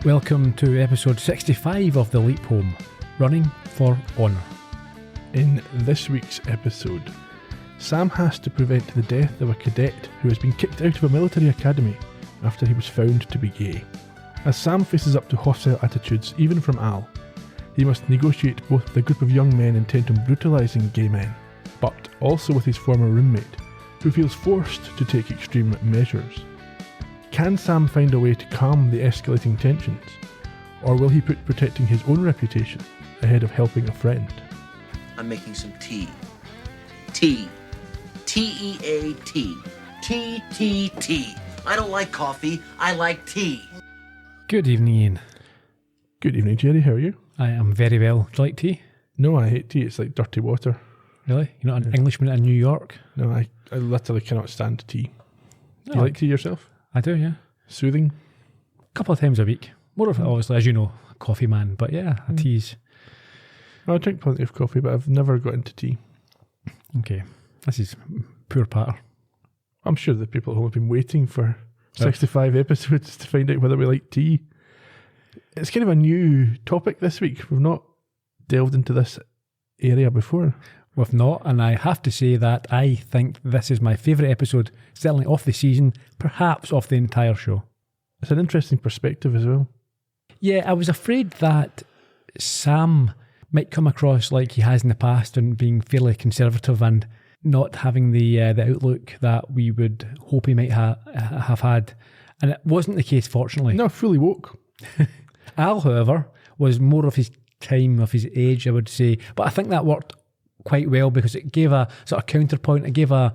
Welcome to episode 65 of The Leap Home, Running for Honour. In this week's episode, Sam has to prevent the death of a cadet who has been kicked out of a military academy after he was found to be gay. As Sam faces up to hostile attitudes even from Al, he must negotiate both with a group of young men intent on brutalising gay men, but also with his former roommate, who feels forced to take extreme measures. Can Sam find a way to calm the escalating tensions, or will he put protecting his own reputation ahead of helping a friend? I'm making some tea. Tea. T-E-A-T. T-T-T. I don't like coffee, I like tea. Good evening, Ian. Good evening, Gerry. How are you? I am very well. Do you like tea? No, I hate tea. It's like dirty water. Really? You're not an Englishman in New York? No, I literally cannot stand tea. Do you Oh, like tea yourself? I do, yeah. Soothing? A couple of times a week. More of it, obviously, as you know, a coffee man. But yeah, tea's... I drink plenty of coffee, but I've never got into tea. Okay. This is poor patter. I'm sure the people at home have been waiting for 65 episodes to find out whether we like tea. It's kind of a new topic this week. We've not delved into this area before. We've not, and I have to say that I think this is my favourite episode, certainly of the season, perhaps of the entire show. It's an interesting perspective as well. Yeah, I was afraid that Sam might come across like he has in the past and being fairly conservative and not having the outlook that we would hope he might have had. And it wasn't the case, fortunately. No, fully woke. Al, however, was more of his time, of his age, I would say. But I think that worked quite well because it gave a sort of counterpoint. It gave an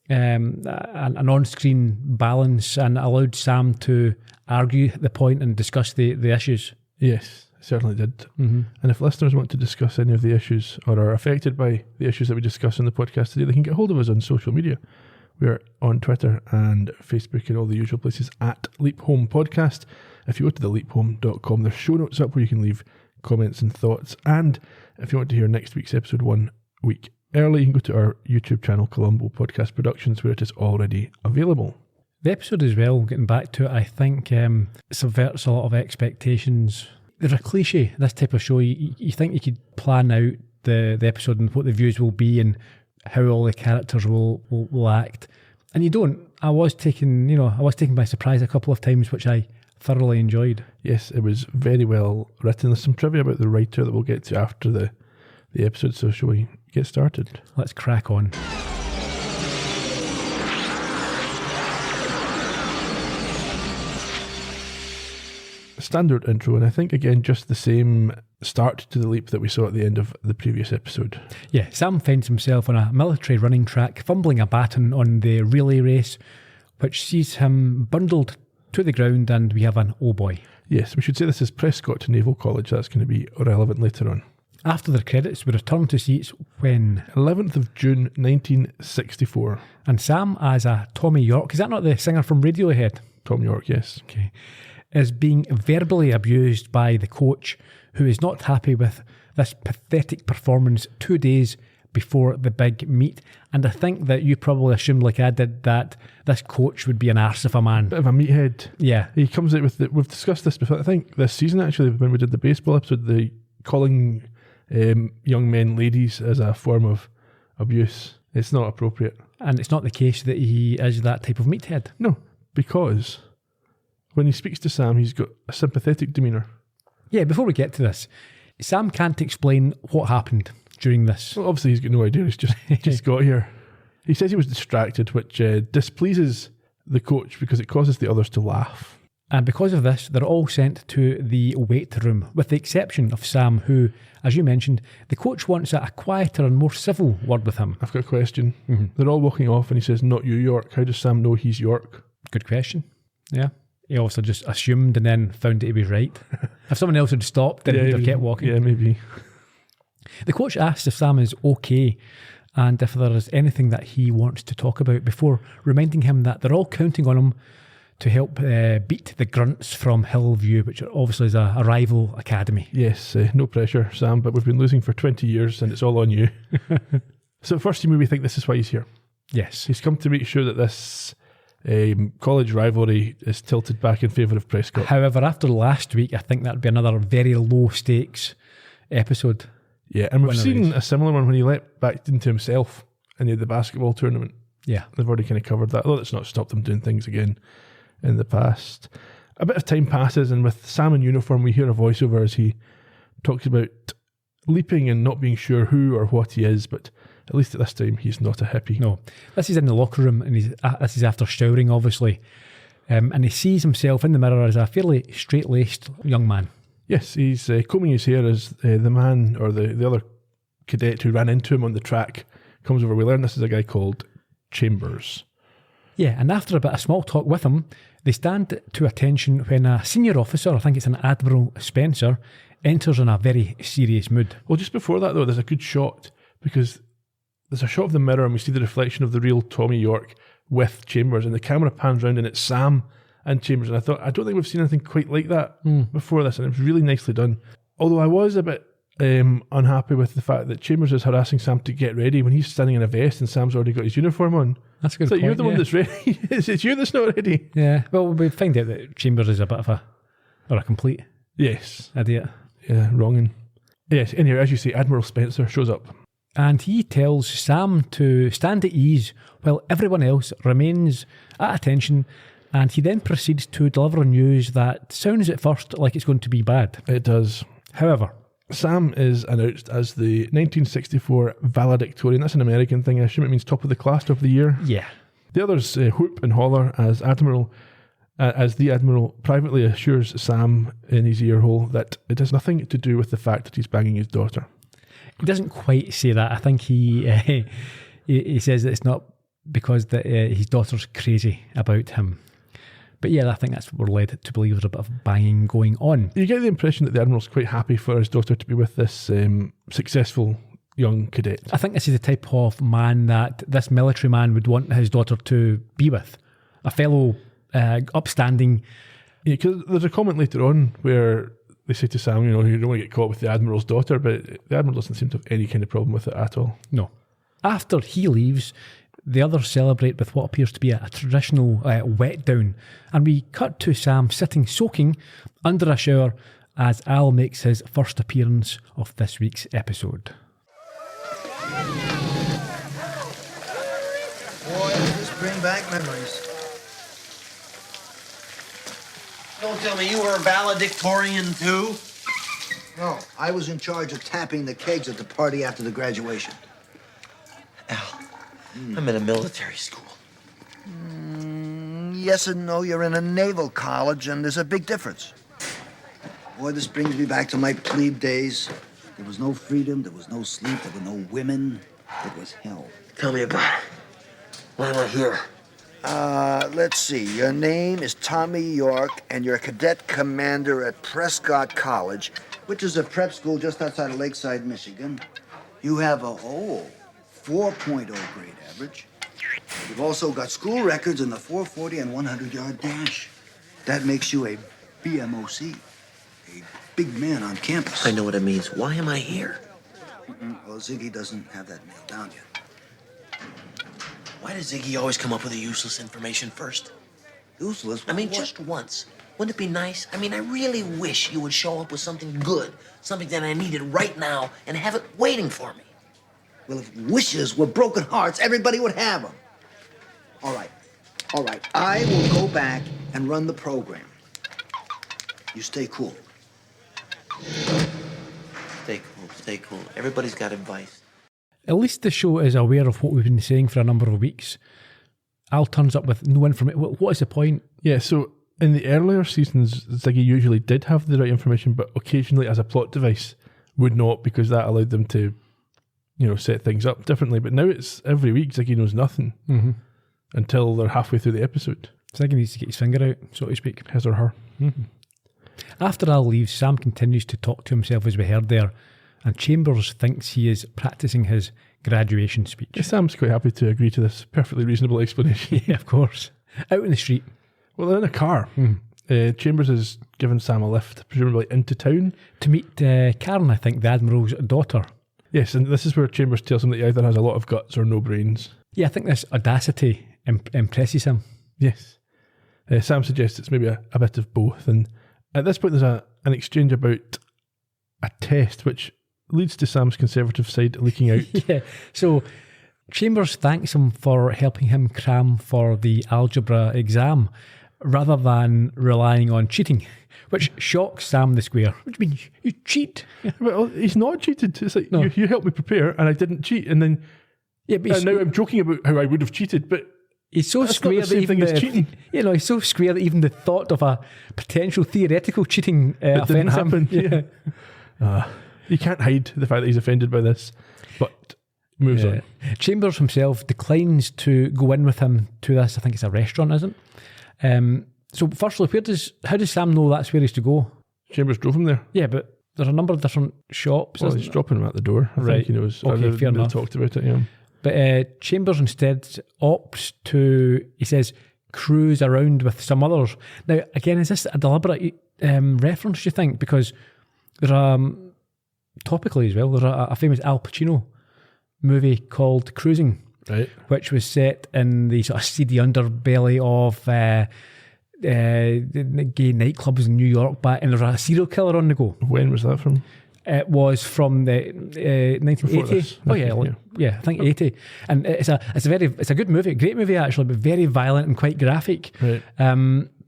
on-screen balance and allowed Sam to argue the point and discuss the issues. Yes, it certainly did. Mm-hmm. And if listeners want to discuss any of the issues or are affected by the issues that we discuss in the podcast today, they can get hold of us on social media. We're on Twitter and Facebook and all the usual places at Leap Home Podcast. If you go to theleaphome.com, there's show notes up where you can leave comments and thoughts. And if you want to hear next week's episode 1 week early, you can go to our YouTube channel, Columbo Podcast Productions, where it is already available. The episode as well, getting back to it, I think subverts a lot of expectations. They're a cliche, this type of show. You think you could plan out the episode and what the views will be and how all the characters will act. And you don't. I was taken by surprise a couple of times, which I thoroughly enjoyed. Yes, it was very well written. There's some trivia about the writer that we'll get to after the episode, so shall we get started? Let's crack on. Standard intro, and I think again just the same start to the leap that we saw at the end of the previous episode. Yeah, Sam finds himself on a military running track, fumbling a baton on the relay race, which sees him bundled to the ground, and we have an oh boy. Yes, we should say this is Prescott Naval College. That's going to be relevant later on. After the credits, we return to seats when 11th of June 1964. And Sam, as a Tommy York, is that not the singer from Radiohead? Tom York, yes. Okay. Is being verbally abused by the coach, who is not happy with this pathetic performance 2 days before the big meet. And I think that you probably assumed, like I did, that this coach would be an arse of a man. Bit of a meathead. Yeah. He comes out with we've discussed this before, I think this season actually, when we did the baseball episode, the calling young men ladies as a form of abuse. It's not appropriate. And it's not the case that he is that type of meathead. No, because when he speaks to Sam, he's got a sympathetic demeanour. Yeah, before we get to this, Sam can't explain what happened during this. Well, obviously he's got no idea, he's just got here. He says he was distracted, which displeases the coach because it causes the others to laugh. And because of this, they're all sent to the weight room, with the exception of Sam, who, as you mentioned, the coach wants a quieter and more civil word with him. I've got a question. Mm-hmm. They're all walking off and he says, "Not you, York." How does Sam know he's York? Good question. Yeah. He also just assumed and then found it to be right. If someone else had stopped, then he'd have kept walking. Yeah, maybe. The coach asks if Sam is okay and if there is anything that he wants to talk about before reminding him that they're all counting on him to help beat the grunts from Hillview, which obviously is a rival academy. Yes, no pressure, Sam, but we've been losing for 20 years and it's all on you. So first you maybe think this is why he's here. Yes. He's come to make sure that this College rivalry is tilted back in favour of Prescott. However, after last week, I think that'd be another very low stakes episode. Yeah, and we've seen a similar one when he leapt back into himself in the basketball tournament. Yeah. They've already kind of covered that, although it's not stopped them doing things again in the past. A bit of time passes, and with Sam in uniform, we hear a voiceover as he talks about leaping and not being sure who or what he is, but at least at this time, he's not a hippie. No. This is in the locker room, and this is after showering, obviously. And he sees himself in the mirror as a fairly straight-laced young man. Yes, he's combing his hair as the man, or the other cadet who ran into him on the track, comes over. We learn this is a guy called Chambers. Yeah, and after a bit of small talk with him, they stand to attention when a senior officer, I think it's an Admiral Spencer, enters in a very serious mood. Well, just before that, though, there's a good shot, because there's a shot of the mirror and we see the reflection of the real Tommy York with Chambers, and the camera pans round and it's Sam and Chambers, and I thought, I don't think we've seen anything quite like that before this, and it was really nicely done. Although I was a bit unhappy with the fact that Chambers is harassing Sam to get ready when he's standing in a vest and Sam's already got his uniform on. That's a good point. point. You're the one that's ready. It's you that's not ready. Yeah, well, we find out that Chambers is a bit of a complete idiot. Yeah, wronging. Yes, anyhow, as you say, Admiral Spencer shows up. And he tells Sam to stand at ease while everyone else remains at attention, and he then proceeds to deliver news that sounds at first like it's going to be bad. It does. However, Sam is announced as the 1964 valedictorian. That's an American thing. I assume it means top of the class, top of the year. Yeah. The others whoop and holler as the Admiral privately assures Sam in his ear hole that it has nothing to do with the fact that he's banging his daughter. He doesn't quite say that. I think he says that it's not because his daughter's crazy about him. But yeah, I think that's what we're led to believe there's a bit of banging going on. You get the impression that the Admiral's quite happy for his daughter to be with this successful young cadet. I think this is the type of man that this military man would want his daughter to be with. A fellow upstanding... Yeah, because there's a comment later on where they say to Sam, you don't want to get caught with the Admiral's daughter, but the Admiral doesn't seem to have any kind of problem with it at all. No. After he leaves, the others celebrate with what appears to be a traditional wet down, and we cut to Sam sitting soaking under a shower as Al makes his first appearance of this week's episode. Boy, does this bring back memories. Don't tell me you were a valedictorian too. No, I was in charge of tapping the kegs at the party after the graduation. Al, I'm in a military school. Yes and no, you're in a naval college, and there's a big difference. Boy, this brings me back to my plebe days. There was no freedom, there was no sleep, there were no women. It was hell. Tell me about it. Why am I here? Let's see. Your name is Tommy York, and you're a cadet commander at Prescott College, which is a prep school just outside of Lakeside, Michigan. You have a 4.0 grade average. You've also got school records in the 440 and 100-yard dash. That makes you a BMOC, a big man on campus. I know what it means. Why am I here? Well, Ziggy doesn't have that nailed down yet. Why does Ziggy always come up with the useless information first? Useless? I mean, What? just once. Wouldn't it be nice? I mean, I really wish you would show up with something good, something that I needed right now, and have it waiting for me. Well, if wishes were broken hearts, everybody would have them. All right. I will go back and run the program. You stay cool. Stay cool. Everybody's got advice. At least the show is aware of what we've been saying for a number of weeks. Al turns up with no information. What is the point? Yeah, so in the earlier seasons, Ziggy usually did have the right information, but occasionally as a plot device would not, because that allowed them to, set things up differently. But now it's every week Ziggy knows nothing until they're halfway through the episode. Ziggy needs to get his finger out, so to speak. His or her. Mm-hmm. After Al leaves, Sam continues to talk to himself, as we heard there, and Chambers thinks he is practising his graduation speech. Yeah, Sam's quite happy to agree to this perfectly reasonable explanation. Yeah, of course. Out in the street. Well, they're in a car. Chambers has given Sam a lift, presumably into town. To meet Karen, I think, the Admiral's daughter. Yes, and this is where Chambers tells him that he either has a lot of guts or no brains. Yeah, I think this audacity impresses him. Yes. Sam suggests it's maybe a bit of both. And at this point, there's an exchange about a test, which leads to Sam's conservative side leaking out. Yeah. So Chambers thanks him for helping him cram for the algebra exam rather than relying on cheating, which shocks Sam the Square. What do you mean? You cheat? Well, he's not cheated. It's like, No. you helped me prepare and I didn't cheat. And then Yeah, but now I'm joking about how I would have cheated, but he's so that's not square the that same even thing as cheating. he's so square that even the thought of a potential theoretical cheating It didn't offends him. happen. Yeah. You can't hide the fact that he's offended by this, but moves on. Chambers himself declines to go in with him to this. I think it's a restaurant, isn't it? So firstly, how does Sam know that's where he's to go? Chambers drove him there. Yeah, but there's a number of different shops. Well, isn't he's there? dropping him at the door. I Right. think he knows. Okay, fair they enough. talked about it, yeah. But Chambers instead opts to, he says, cruise around with some others. Now, again, is this a deliberate reference, do you think? Because there's topically as well, there's a famous Al Pacino movie called Cruising, Right. which was set in the sort of seedy underbelly of gay nightclubs in New York back, and there's a serial killer on the go. When was that from? It was from the 1980. this. Oh yeah, Okay, yeah, I think 80. And it's a good movie, great movie actually, but very violent and quite graphic. Right.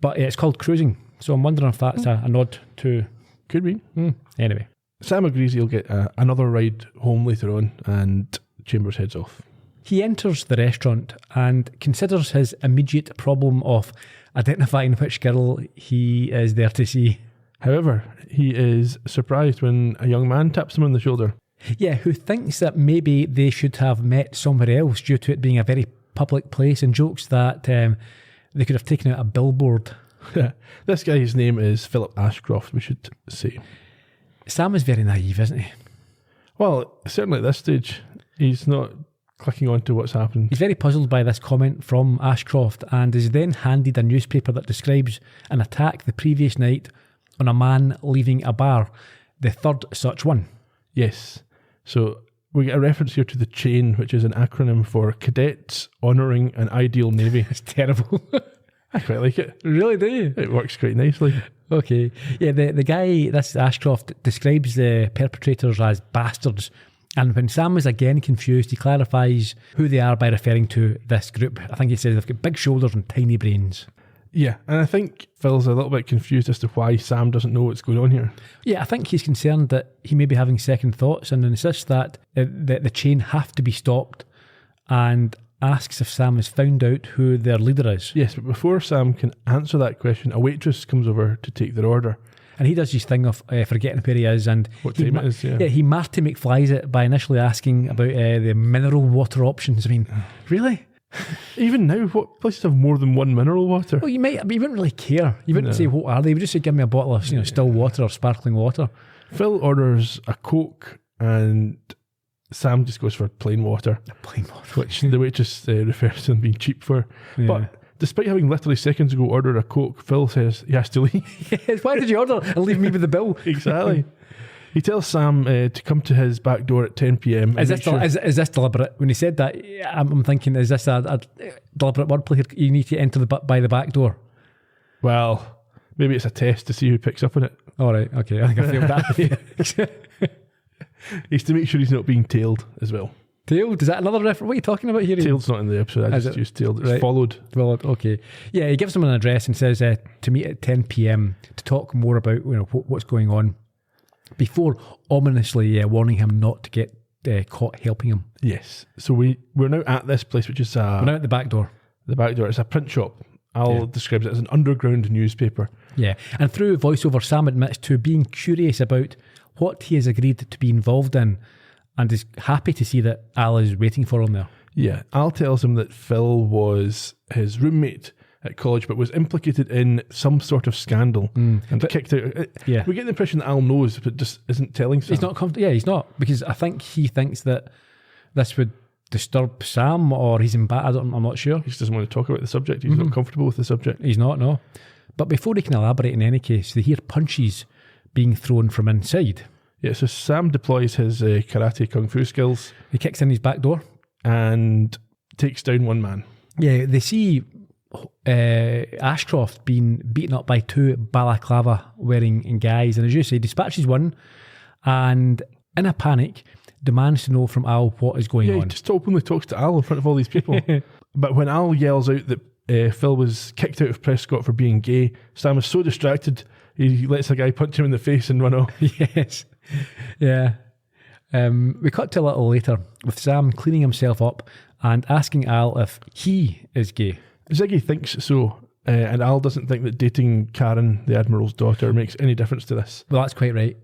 But yeah, it's called Cruising. So I'm wondering if that's a nod to. Could be. Anyway, Sam agrees he'll get another ride home later on, and Chambers heads off. he enters the restaurant and considers his immediate problem of identifying which girl he is there to see. However, he is surprised when a young man taps him on the shoulder. Yeah, who thinks that maybe they should have met somewhere else due to it being a very public place, and jokes that they could have taken out a billboard. This guy's name is Philip Ashcroft, we should say. Sam is very naive, isn't he? Well, certainly at this stage, he's not clicking on to what's happened. He's very puzzled by this comment from Ashcroft and is then handed a newspaper that describes an attack the previous night on a man leaving a bar, the third such one. Yes. So we get a reference here to the chain, which is an acronym for Cadets Honouring an Ideal Navy. It's terrible. I quite like it. Really, do you? It works quite nicely. Okay. Yeah, the guy, this Ashcroft, describes the perpetrators as bastards. And when Sam is again confused, he clarifies who they are by referring to this group. I think he says they've got big shoulders and tiny brains. Yeah, and I think Phil's a little bit confused as to why Sam doesn't know what's going on here. Yeah, I think he's concerned that he may be having second thoughts and insists that the chain have to be stopped, and asks if Sam has found out who their leader is. Yes, but before Sam can answer that question, a waitress comes over to take their order. And he does his thing of forgetting where he is. And What time it is, yeah. Yeah, he Marty McFlies it by initially asking about the mineral water options. I mean, really? Even now, what places have more than one mineral water? Well, you might, but you wouldn't really care. You wouldn't No. say, what are they? You would just say, give me a bottle of still water or sparkling water. Phil orders a Coke and Sam just goes for plain water, Plain water. which the waitress refers to them being cheap for. Yeah. But despite having literally seconds ago ordered a Coke, Phil says he has to leave. Yes, why did you order and leave me with the bill? Exactly. He tells Sam to come to his back door at 10 p.m. Is this deliberate? When he said that, I'm thinking, is this a deliberate wordplay here? You need to enter by the back door. Well, maybe it's a test to see who picks up on it. All right, okay. I think I failed that. He's to make sure he's not being tailed as well. Tailed? Is that another reference? What are you talking about here? Tailed's not in the episode, I Is just it? used tailed. It's Right. followed. Well, okay. Yeah, he gives them an address and says to meet at 10 p.m. to talk more about what's going on, before ominously warning him not to get caught helping him. Yes. So we're now at this place, which is We're now at the back door. the back door. It's a print shop. Al describes it as an underground newspaper. Yeah, and through voiceover, Sam admits to being curious about what he has agreed to be involved in, and is happy to see that Al is waiting for him there. Yeah. Al tells him that Phil was his roommate at college, but was implicated in some sort of scandal and kicked out. Yeah. We get the impression that Al knows, but just isn't telling Sam. He's not comfortable. Yeah, he's not, because I think he thinks that this would disturb Sam, or he's embarrassed. I'm not sure. He just doesn't want to talk about the subject. He's not comfortable with the subject. He's not, no. But before he can elaborate, in any case, they hear punches being thrown from inside. Yeah, so Sam deploys his karate kung fu skills He kicks in his back door. and takes down one man. Yeah, they see Ashcroft being beaten up by two balaclava wearing guys, and as you say, dispatches one, and in a panic demands to know from Al what is going Yeah, on. he just openly talks to Al in front of all these people. But when Al yells out that Phil was kicked out of Prescott for being gay, Sam is so distracted he lets a guy punch him in the face and run off. Yes. Yeah. We cut to a little later with Sam cleaning himself up and asking Al if he is gay. Ziggy thinks so, and Al doesn't think that dating Karen, the Admiral's daughter, makes any difference to this. Well, that's quite right.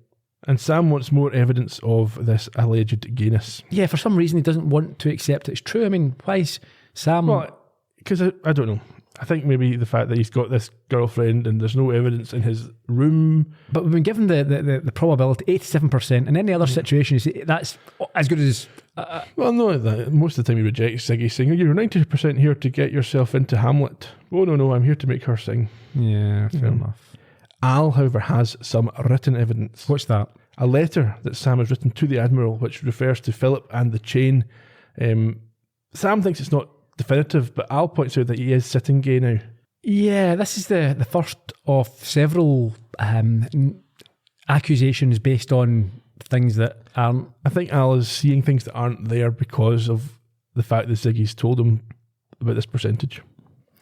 And Sam wants more evidence of this alleged gayness. Yeah, for some reason he doesn't want to accept it's true. I mean, why is Sam... Well, because I don't know. I think maybe the fact that he's got this girlfriend and there's no evidence in his room. But we've been given the probability, 87%. In any other situation, you see, that's as good as... Well, no, most of the time he rejects Ziggy saying, you're 90% here to get yourself into Hamlet. Oh, no, I'm here to make her sing. Yeah, fair enough. Al, however, has some written evidence. What's that? A letter that Sam has written to the Admiral, which refers to Philip and the chain. Sam thinks it's not definitive, but Al points out that he is sitting gay now. Yeah, this is the first of several accusations based on things that aren't... I think Al is seeing things that aren't there because of the fact that Ziggy's told him about this percentage.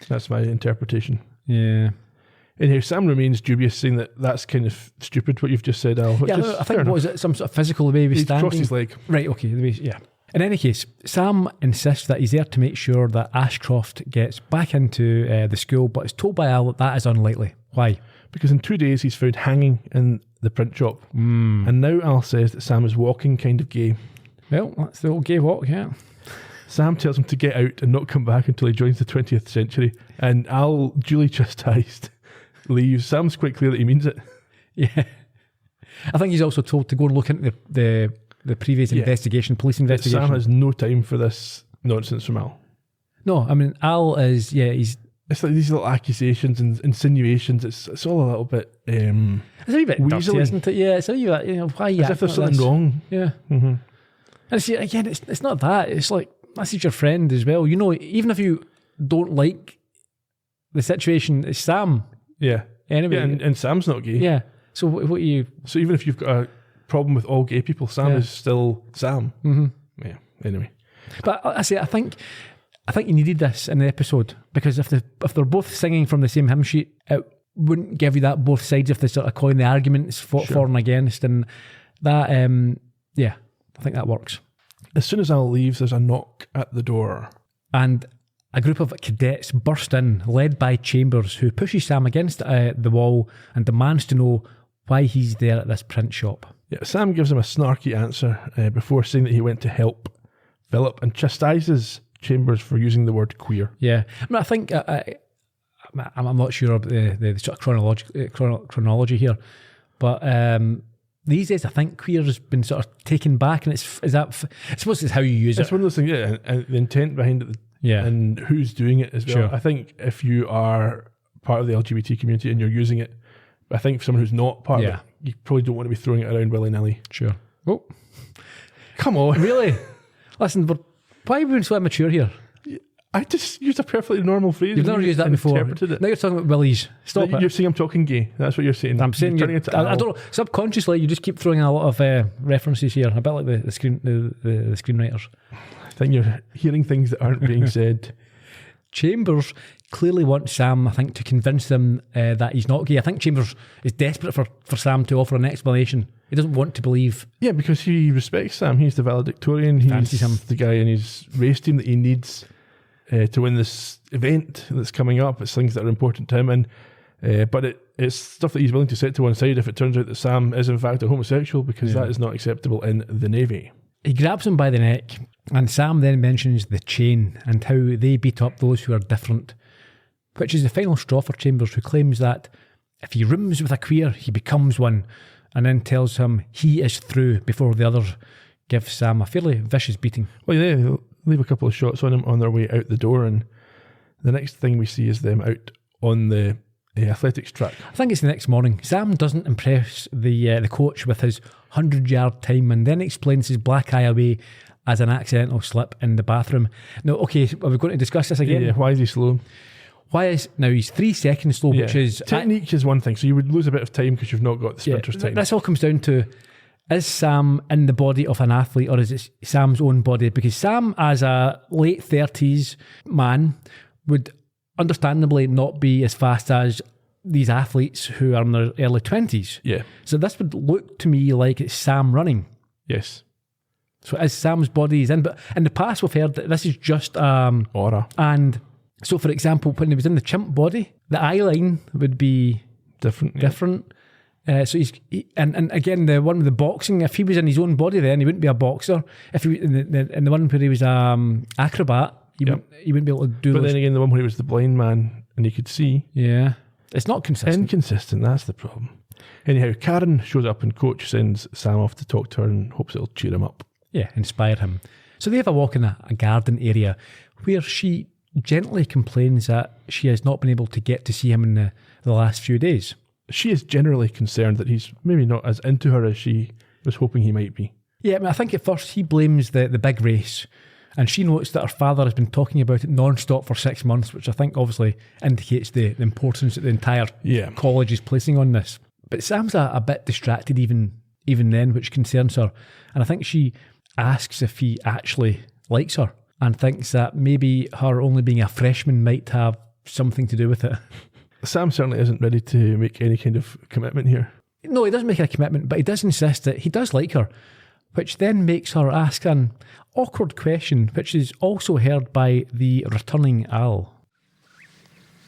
That's my interpretation. Yeah. Anyhow, Sam remains dubious, saying that that's kind of stupid what you've just said, Al. Which Yeah, is I fair think, enough. what is it, some sort of physical, the way he was He standing? crossed his leg. Right, okay, the way, yeah. In any case, Sam insists that he's there to make sure that Ashcroft gets back into the school, but is told by Al that is unlikely. Why? Because in 2 days he's found hanging in the print shop. And now Al says that Sam is walking kind of gay. Well, that's the old gay walk, yeah. Sam tells him to get out and not come back until he joins the 20th century. And Al, duly chastised, leaves. Sam's quite clear that he means it. Yeah. I think he's also told to go and look into the previous investigation, police investigation. Sam has no time for this nonsense from Al. No, I mean, Al is, he's... It's like these little accusations and insinuations. It's all a little bit It's a wee bit dirty, weaselly. isn't it? Yeah, it's a wee bit, why are you as if there's acting like something this? wrong. Yeah. Mm-hmm. And see, again, it's not that. It's like, this is your friend as well. You know, even if you don't like the situation, it's Sam. Yeah. Anyway. Yeah, and Sam's not gay. Yeah. So what are you... So even if you've got a problem with all gay people, Sam is still Sam. Mm-hmm. Yeah, anyway. But I think you needed this in the episode, because if they're both singing from the same hymn sheet, it wouldn't give you that both sides if they sort of coin the arguments for and against, and that I think that works. As soon as Al leaves, there's a knock at the door. And a group of cadets burst in, led by Chambers, who pushes Sam against the wall and demands to know why he's there at this print shop. Yeah, Sam gives him a snarky answer before saying that he went to help Philip and chastises Chambers for using the word queer. Yeah, I mean, I think I'm not sure about the sort of chronology here, but these days I think queer has been sort of taken back, and I suppose it's how you use It's it. one of those things, yeah, and the intent behind it, and who's doing it as well. Sure. I think if you are part of the LGBT community and you're using it, I think for someone who's not part of it, you probably don't want to be throwing it around willy-nilly. Sure. Oh, come on. Really? Listen, why are we being so immature here? I just used a perfectly normal phrase. You've never used that before. Interpreted it. Now you're talking about willies. Stop it. You're saying I'm talking gay. That's what you're saying. I'm saying You're turning it to I Al. don't know. Subconsciously, you just keep throwing a lot of references here, a bit like the screenwriters. I think you're hearing things that aren't being said. Chambers clearly wants Sam, I think, to convince them that he's not gay. I think Chambers is desperate for Sam to offer an explanation. He doesn't want to believe. Yeah, because he respects Sam. He's the valedictorian. Fancies He's him. the guy in his race team that he needs to win this event that's coming up. It's things that are important to him, and but it's stuff that he's willing to set to one side if it turns out that Sam is in fact a homosexual, because that is not acceptable in the Navy. He grabs him by the neck, and Sam then mentions the chain and how they beat up those who are different, which is the final straw for Chambers, who claims that if he rooms with a queer, he becomes one, and then tells him he is through before the others give Sam a fairly vicious beating. Well, yeah, they'll leave a couple of shots on him on their way out the door, and the next thing we see is them out on the athletics track. I think it's the next morning. Sam doesn't impress the coach with his 100-yard time, and then explains his black eye away as an accidental slip in the bathroom. Now, okay, are we going to discuss this again? Yeah, why is he slow? Why is now he's 3 seconds slow, which is technique is one thing. So you would lose a bit of time because you've not got the sprinter's time. This all comes down to, is Sam in the body of an athlete or is it Sam's own body? Because Sam, as a late 30s man, would understandably not be as fast as these athletes who are in their early 20s. Yeah. So this would look to me like it's Sam running. Yes. So as Sam's body is in, but in the past we've heard that this is just aura. And so, for example, when he was in the chimp body, the eye line would be different. So and again, the one with the boxing, if he was in his own body then he wouldn't be a boxer. If he in the one where he was acrobat, he wouldn't be able to do But then again, the one where he was the blind man and he could see. Yeah. It's not consistent. Inconsistent, that's the problem. Anyhow, Karen shows up and Coach sends Sam off to talk to her and hopes it'll cheer him up. Yeah, inspire him. So they have a walk in a garden area where she gently complains that she has not been able to get to see him in the last few days. She is generally concerned that he's maybe not as into her as she was hoping he might be. Yeah, I mean, I think at first he blames the big race, and she notes that her father has been talking about it non-stop for 6 months, which I think obviously indicates the importance that the entire college is placing on this. But Sam's a bit distracted even then, which concerns her. And I think she asks if he actually likes her and thinks that maybe her only being a freshman might have something to do with it. Sam certainly isn't ready to make any kind of commitment here. No, he doesn't make a commitment, but he does insist that he does like her, which then makes her ask an awkward question, which is also heard by the returning Al.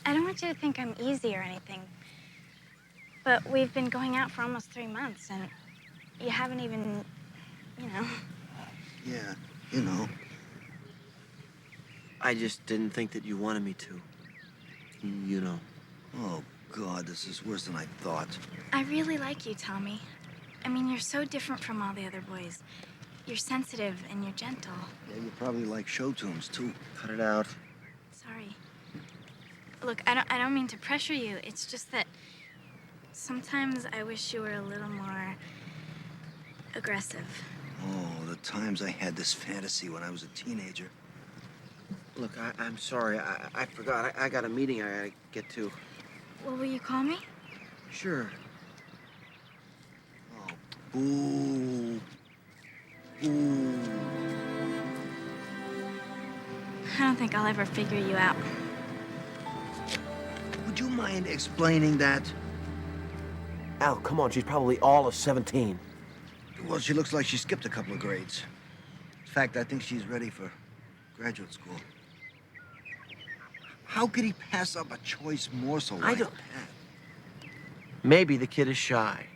I don't want you to think I'm easy or anything, but we've been going out for almost 3 months, and you haven't even, Yeah, you know. I just didn't think that you wanted me to. You know. Oh, God, this is worse than I thought. I really like you, Tommy. I mean, you're so different from all the other boys. You're sensitive and you're gentle. Yeah, you probably like show tunes, too. Cut it out. Sorry. Look, I don't mean to pressure you. It's just that sometimes I wish you were a little more aggressive. Oh, the times I had this fantasy when I was a teenager. Look, I'm sorry. I forgot. I got a meeting I gotta get to. Well, will you call me? Sure. Oh, boo. Boo. I don't think I'll ever figure you out. Would you mind explaining that? Al, come on. She's probably all of 17. Well, she looks like she skipped a couple of grades. In fact, I think she's ready for graduate school. How could he pass up a choice morsel like that? Maybe the kid is shy.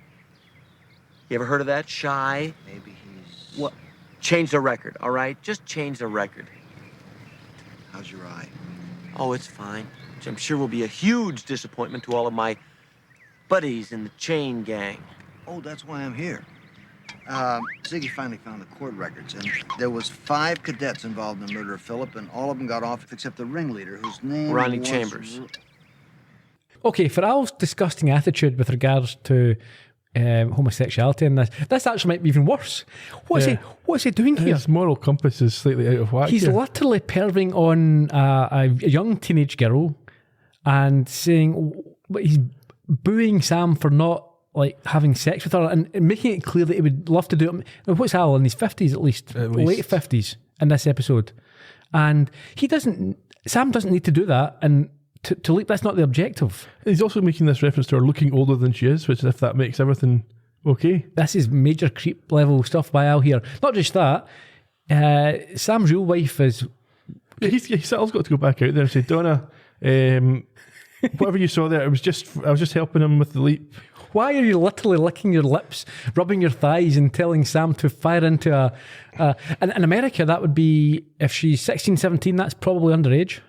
You ever heard of that? Shy? Maybe he's... What? Change the record, all right? Just change the record. How's your eye? Oh, it's fine. Which I'm sure will be a huge disappointment to all of my buddies in the chain gang. Oh, that's why I'm here. Ziggy finally found the court records, and there was 5 cadets involved in the murder of Philip, and all of them got off except the ringleader, whose name Ronnie was... Chambers. Okay, for Al's disgusting attitude with regards to homosexuality in this actually might be even worse. What's he doing here? His moral compass is slightly out of whack. He's literally perving on a young teenage girl and saying he's booing Sam for not having sex with her and making it clear that he would love to do it. What's Al in his 50s at least? Late 50s in this episode, and Sam doesn't need to do that, and to leap, that's not the objective. He's also making this reference to her looking older than she is, which if that makes everything okay. This is major creep level stuff by Al here. Not just that, Sam's real wife is... Al's got to go back out there and say, Donna, whatever you saw there, I was just helping him with the leap. Why are you literally licking your lips, rubbing your thighs and telling Sam to fire into in America, that would be, if she's 16, 17, that's probably underage.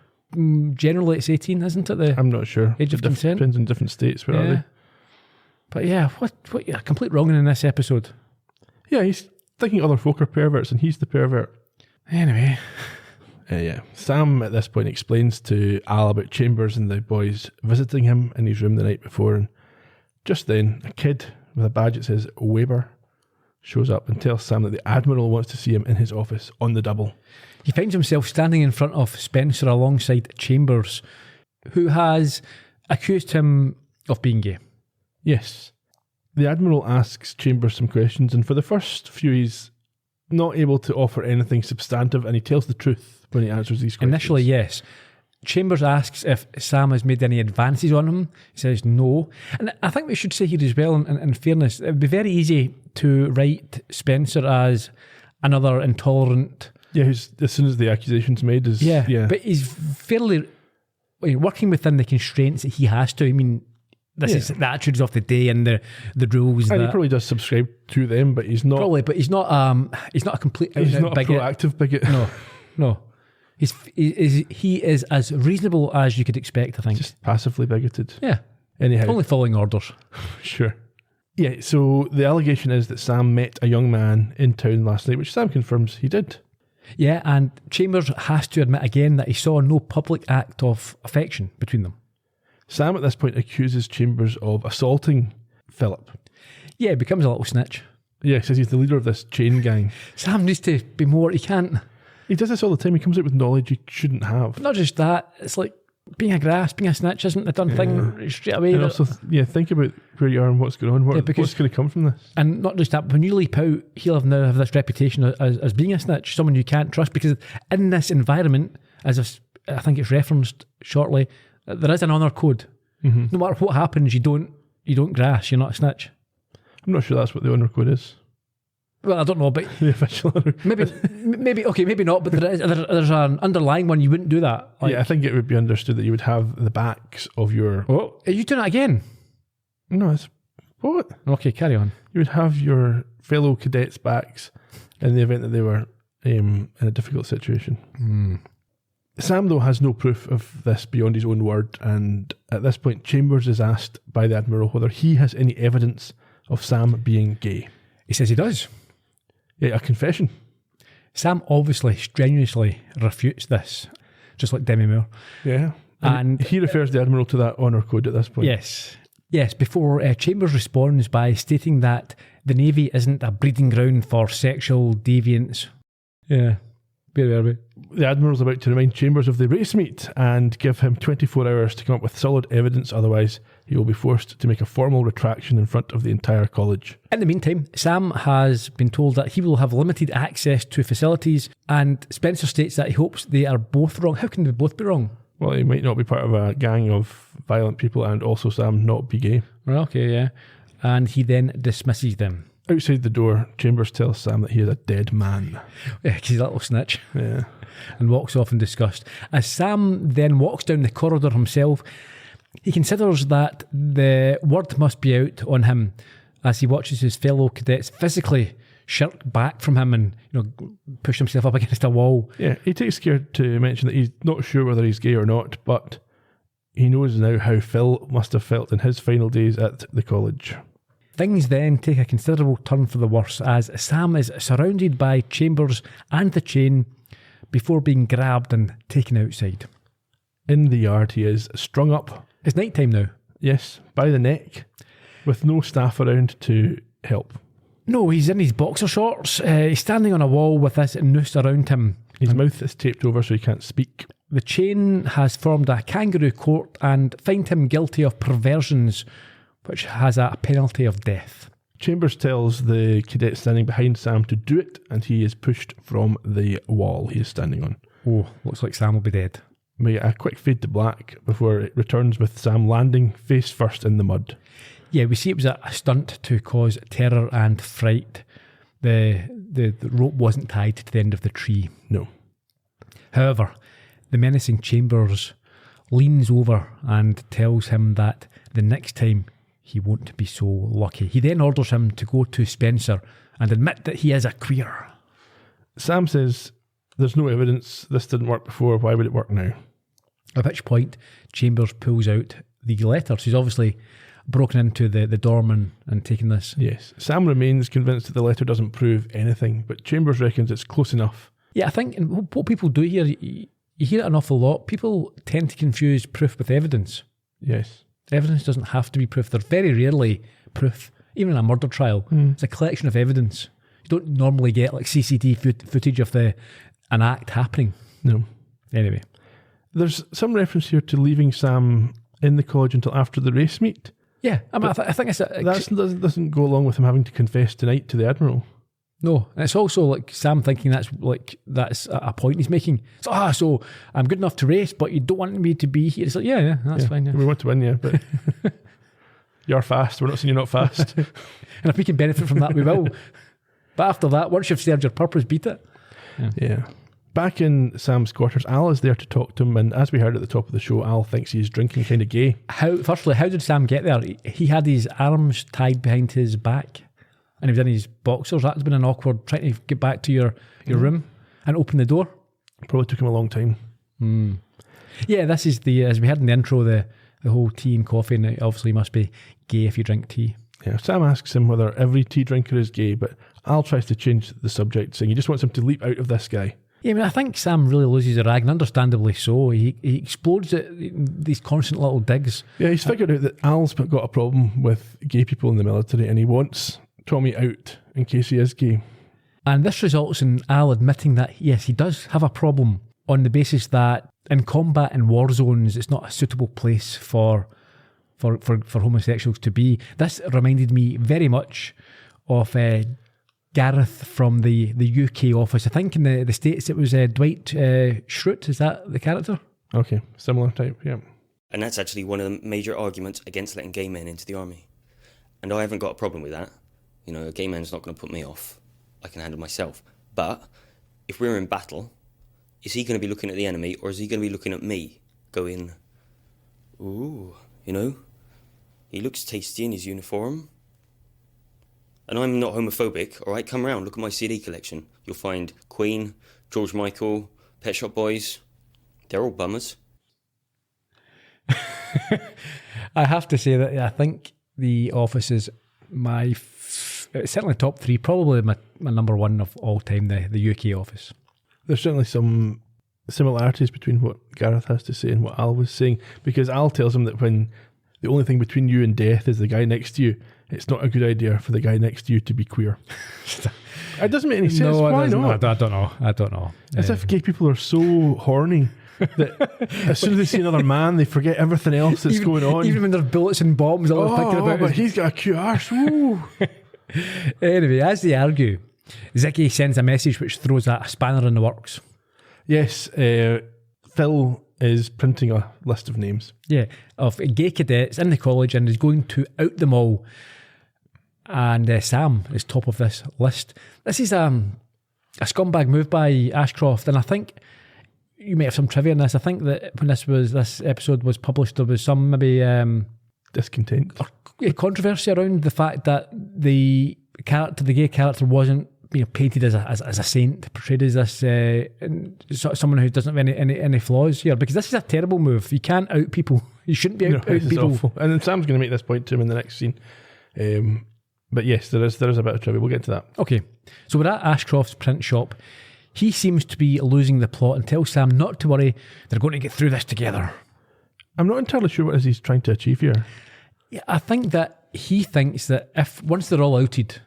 Generally it's 18, isn't it? I'm not sure. Age of consent? Depends in different states, where are they? But yeah, what a complete wronging in this episode. Yeah, he's thinking other folk are perverts and he's the pervert. Anyway. Sam at this point explains to Al about Chambers and the boys visiting him in his room the night before, and just then a kid with a badge that says Weber shows up and tells Sam that the Admiral wants to see him in his office on the double. He finds himself standing in front of Spencer alongside Chambers. who has accused him of being gay. Yes. The Admiral asks Chambers some questions, and for the first few he's not able to offer anything substantive, and he tells the truth when he answers these questions. Initially, yes. Chambers asks if Sam has made any advances on him. He says no. And I think we should say here as well, in fairness, it would be very easy to write Spencer as another intolerant. Yeah, who's, as soon as the accusation's made, is... Yeah, but he's fairly... working within the constraints that he has to. I mean, this is the attitudes of the day and the rules. And he probably does subscribe to them, but he's not... Probably, but he's not a complete He's not bigot. a proactive bigot. No. He is as reasonable as you could expect, I think. Just passively bigoted. Yeah. Anyhow. Only following orders. Sure. Yeah, so the allegation is that Sam met a young man in town last night, which Sam confirms he did. Yeah, and Chambers has to admit again that he saw no public act of affection between them. Sam at this point accuses Chambers of assaulting Philip. Yeah, he becomes a little snitch. Yeah, says he's the leader of this chain gang. Sam needs to be more, he can't. He does this all the time. He comes out with knowledge he shouldn't have. But not just that, it's like being a grass, being a snitch isn't the done thing straight away. And also, think about where you are and what's going on. What's going to come from this? And not just that, but when you leap out, he'll now have this reputation as being a snitch, someone you can't trust, because in this environment, as I think it's referenced shortly, there is an honour code. Mm-hmm. No matter what happens, you don't grass, you're not a snitch. I'm not sure that's what the honour code is. Well, I don't know, but the official honour code. maybe not, but there's an underlying one. You wouldn't do that. I think it would be understood that you would have the backs of your... Oh, are you doing it again? No, it's... What? Okay, carry on. You would have your fellow cadets' backs in the event that they were in a difficult situation. Sam, though, has no proof of this beyond his own word, and at this point, Chambers is asked by the Admiral whether he has any evidence of Sam being gay. He says he does. Yeah, a confession. Sam obviously strenuously refutes this, just like Demi Moore. Yeah. And he refers the Admiral to that honour code at this point. Yes, before Chambers responds by stating that the Navy isn't a breeding ground for sexual deviance. Yeah, where are we? The Admiral's about to remind Chambers of the race meet and give him 24 hours to come up with solid evidence, otherwise he will be forced to make a formal retraction in front of the entire college. In the meantime, Sam has been told that he will have limited access to facilities, and Spencer states that he hopes they are both wrong. How can they both be wrong? Well, he might not be part of a gang of violent people and also Sam not be gay. Well, okay, yeah. And he then dismisses them. Outside the door, Chambers tells Sam that he is a dead man. Yeah, because he's a little snitch. Yeah. And walks off in disgust. As Sam then walks down the corridor himself, he considers that the word must be out on him as he watches his fellow cadets physically shirk back from him and push himself up against a wall. Yeah, he takes care to mention that he's not sure whether he's gay or not, but he knows now how Phil must have felt in his final days at the college. Things then take a considerable turn for the worse as Sam is surrounded by Chambers and the chain before being grabbed and taken outside. In the yard he is strung up. It's night time now. Yes, by the neck, with no staff around to help. No, he's in his boxer shorts. He's standing on a wall with this noose around him. His mouth is taped over so he can't speak. The chain has formed a kangaroo court and find him guilty of perversions, which has a penalty of death. Chambers tells the cadet standing behind Sam to do it, and he is pushed from the wall he is standing on. Oh, looks like Sam will be dead. We get a quick fade to black before it returns with Sam landing face first in the mud. Yeah, we see it was a stunt to cause terror and fright. The rope wasn't tied to the end of the tree. No. However, the menacing Chambers leans over and tells him that the next time he won't be so lucky. He then orders him to go to Spencer and admit that he is a queer. Sam says, there's no evidence, this didn't work before, why would it work now? At which point, Chambers pulls out the letter. So he's obviously broken into the dorm and taken this. Yes. Sam remains convinced that the letter doesn't prove anything, but Chambers reckons it's close enough. Yeah, I think what people do here, you hear it an awful lot. People tend to confuse proof with evidence. Yes. Evidence doesn't have to be proof. They're very rarely proof. Even in a murder trial, it's a collection of evidence. You don't normally get like CCTV footage of an act happening. No. Anyway. There's some reference here to leaving Sam in the college until after the race meet. Yeah, I mean, I think it's That doesn't go along with him having to confess tonight to the Admiral. No, and it's also like Sam thinking that's a point he's making. So, so I'm good enough to race, but you don't want me to be here. It's like, yeah, that's fine. Yeah. We want to win, yeah, but you're fast. We're not saying you're not fast. And if we can benefit from that, we will. But after that, once you've served your purpose, beat it. Yeah. Back in Sam's quarters, Al is there to talk to him, and as we heard at the top of the show, Al thinks he's drinking kind of gay. Firstly, how did Sam get there? He had his arms tied behind his back, and he was in his boxers. That's been an awkward trying to get back to your room and open the door. Probably took him a long time. Yeah, this is as we heard in the intro, the whole tea and coffee, and it obviously must be gay if you drink tea. Yeah, Sam asks him whether every tea drinker is gay, but Al tries to change the subject, saying he just wants him to leap out of this guy. Yeah, I mean, I think Sam really loses a rag, and understandably so. He explodes at these constant little digs. Yeah, he's figured out that Al's got a problem with gay people in the military, and he wants Tommy out in case he is gay. And this results in Al admitting that, yes, he does have a problem on the basis that in combat and war zones, it's not a suitable place for homosexuals to be. This reminded me very much of Gareth from the UK office. I think in the States it was Dwight Schrute. Is that the character? Okay, similar type, yeah. And that's actually one of the major arguments against letting gay men into the army. And I haven't got a problem with that. You know, a gay man's not going to put me off. I can handle myself. But if we're in battle, is he going to be looking at the enemy, or is he going to be looking at me, going, ooh, you know, he looks tasty in his uniform. And I'm not homophobic, all right? Come around, look at my CD collection. You'll find Queen, George Michael, Pet Shop Boys. They're all bummers. I have to say that I think The Office is my certainly top three, probably my number one of all time, the UK Office. There's certainly some similarities between what Gareth has to say and what Al was saying, because Al tells him that when the only thing between you and death is the guy next to you, it's not a good idea for the guy next to you to be queer. It doesn't make any sense. No, why not? I don't know. As if gay people are so horny that as soon as they see another man, they forget everything else that's going on. Even when there's bullets and bombs, all they're thinking about but is... he's got a cute arse. Woo. Anyway, as they argue, Ziggy sends a message which throws a spanner in the works. Yes, Phil is printing a list of names. Yeah, of gay cadets in the college, and is going to out them all. And Sam is top of this list. This is a scumbag move by Ashcroft, and I think you may have some trivia on this. I think that when this episode was published, there was some maybe discontent or controversy around the fact that the gay character wasn't painted as a saint, portrayed as this someone who doesn't have any flaws here, because this is a terrible move. You can't out people. You shouldn't be out people. Awful. And then Sam's going to make this point to him in the next scene. But yes, there is a bit of trivia. We'll get to that. Okay, so we're at Ashcroft's print shop. He seems to be losing the plot and tells Sam not to worry, they're going to get through this together. I'm not entirely sure what it is he's trying to achieve here. Yeah, I think that he thinks that once they're all outed,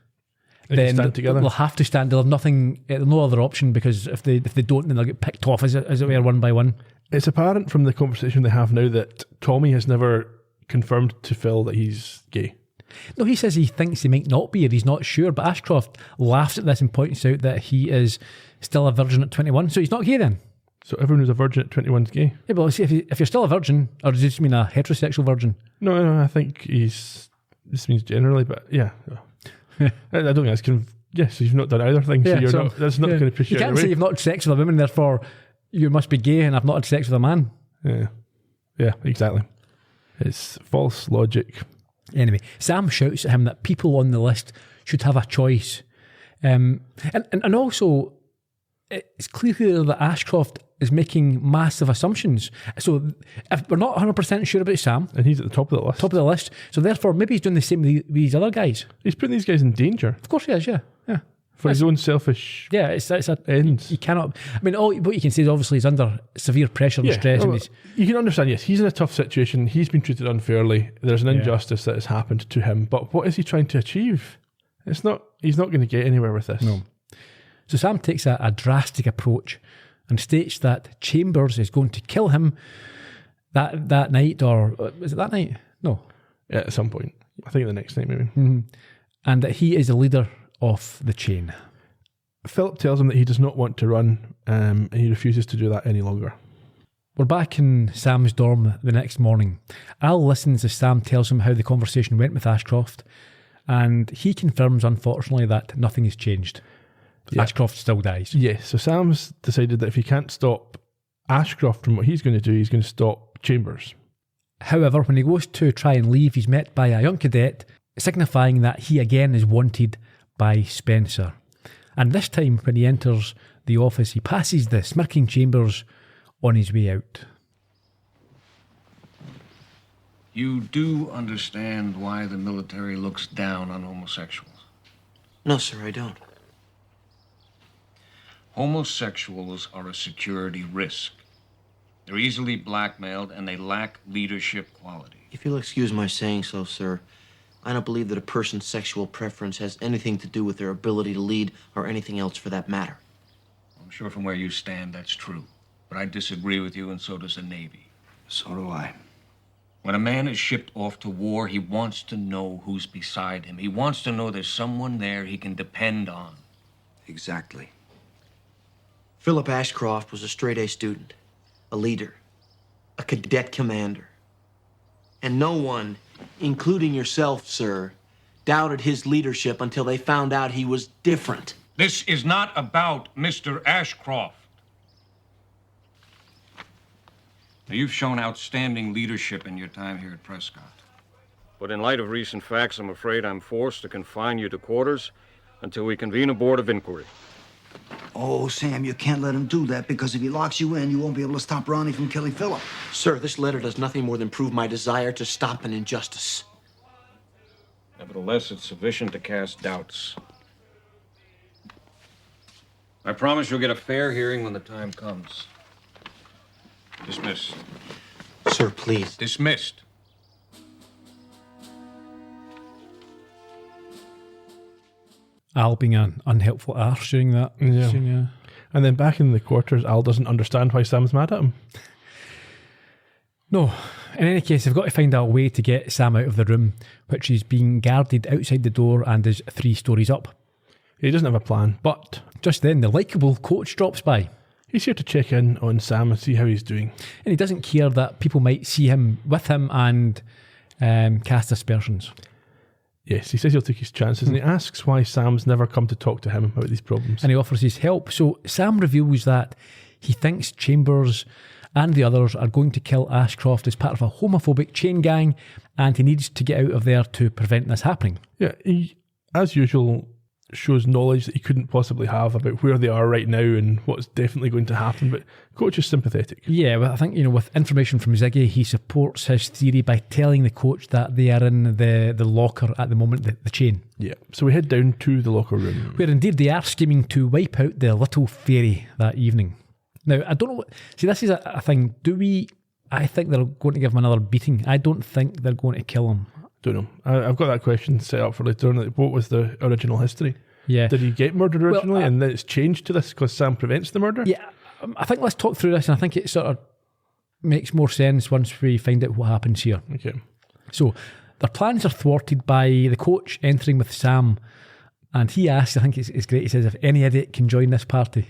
then they'll have to stand. They'll have nothing, no other option, because if they don't, then they'll get picked off as it were, one by one. It's apparent from the conversation they have now that Tommy has never confirmed to Phil that he's gay. No, he says he thinks he might not be, or he's not sure, but Ashcroft laughs at this and points out that he is still a virgin at 21, so he's not gay then. So everyone who's a virgin at 21 is gay? Yeah, but see, if you're still a virgin, or does it just mean a heterosexual virgin? No, I think this means generally, but yeah. I don't think that's so you've not done either thing, so that's not going to push you away. You can't say you've not had sex with a woman, therefore you must be gay, and I've not had sex with a man. Yeah, exactly. It's false logic. Anyway, Sam shouts at him that people on the list should have a choice. And also, it's clear here that Ashcroft is making massive assumptions. So if we're not 100% sure about Sam... And he's at the top of the list. So therefore, maybe he's doing the same with these other guys. He's putting these guys in danger. Of course he is, yeah. For his own selfish ends. You cannot... I mean, what you can say is obviously he's under severe pressure and stress. Well, you can understand, yes, he's in a tough situation. He's been treated unfairly. There's an injustice that has happened to him. But what is he trying to achieve? He's not going to get anywhere with this. No. So Sam takes a drastic approach and states that Chambers is going to kill him that night, or is it that night? No. Yeah, at some point. I think the next night maybe. Mm-hmm. And that he is the leader of the chain. Philip tells him that he does not want to run, and he refuses to do that any longer. We're back in Sam's dorm the next morning. Al listens as Sam tells him how the conversation went with Ashcroft, and he confirms, unfortunately, that nothing has changed. Yeah. Ashcroft still dies. Yes, so Sam's decided that if he can't stop Ashcroft from what he's going to do, he's going to stop Chambers. However, when he goes to try and leave, he's met by a young cadet, signifying that he again is wanted by Spencer. And this time, when he enters the office, he passes the smirking Chambers on his way out. You do understand why the military looks down on homosexuals? No, sir, I don't. Homosexuals are a security risk. They're easily blackmailed and they lack leadership quality. If you'll excuse my saying so, sir, I don't believe that a person's sexual preference has anything to do with their ability to lead or anything else for that matter. I'm sure from where you stand that's true, but I disagree with you and so does the Navy. So do I. When a man is shipped off to war, he wants to know who's beside him. He wants to know there's someone there he can depend on. Exactly. Philip Ashcroft was a straight-A student, a leader, a cadet commander. And no one, including yourself, sir, doubted his leadership until they found out he was different. This is not about Mr. Ashcroft. Now, you've shown outstanding leadership in your time here at Prescott. But in light of recent facts, I'm afraid I'm forced to confine you to quarters until we convene a board of inquiry. Oh, Sam, you can't let him do that, because if he locks you in, you won't be able to stop Ronnie from killing Philip. Sir, this letter does nothing more than prove my desire to stop an injustice. Nevertheless, it's sufficient to cast doubts. I promise you'll get a fair hearing when the time comes. Dismissed. Sir, please. Dismissed. Al being an unhelpful arse during that. Yeah. Scene, yeah. And then back in the quarters, Al doesn't understand why Sam's mad at him. No. In any case, they've got to find a way to get Sam out of the room, which is being guarded outside the door and is 3 stories up. He doesn't have a plan, but Just then, the likeable coach drops by. he's here to check in on Sam and see how he's doing. And he doesn't care that people might see him with him and cast aspersions. Yes, he says he'll take his chances, and he asks why Sam's never come to talk to him about these problems. And he offers his help. So Sam reveals that he thinks Chambers and the others are going to kill Ashcroft as part of a homophobic chain gang, and he needs to get out of there to prevent this happening. Yeah, he, as usual, shows knowledge that he couldn't possibly have about where they are right now and what's definitely going to happen, but Coach is sympathetic. Yeah, well, I think, with information from Ziggy, he supports his theory by telling the coach that they are in the locker at the moment, the chain. Yeah, so we head down to the locker room. Where indeed they are scheming to wipe out the little fairy that evening. Now, I don't know see, this is a thing. I think they're going to give him another beating. I don't think they're going to kill him. Don't know. I've got that question set up for later on. Like, what was the original history? Yeah. Did he get murdered originally and then it's changed to this because Sam prevents the murder? Yeah, I think let's talk through this, and I think it sort of makes more sense once we find out what happens here. Okay. So their plans are thwarted by the coach entering with Sam, and he asks, I think it's great, he says, if any idiot can join this party.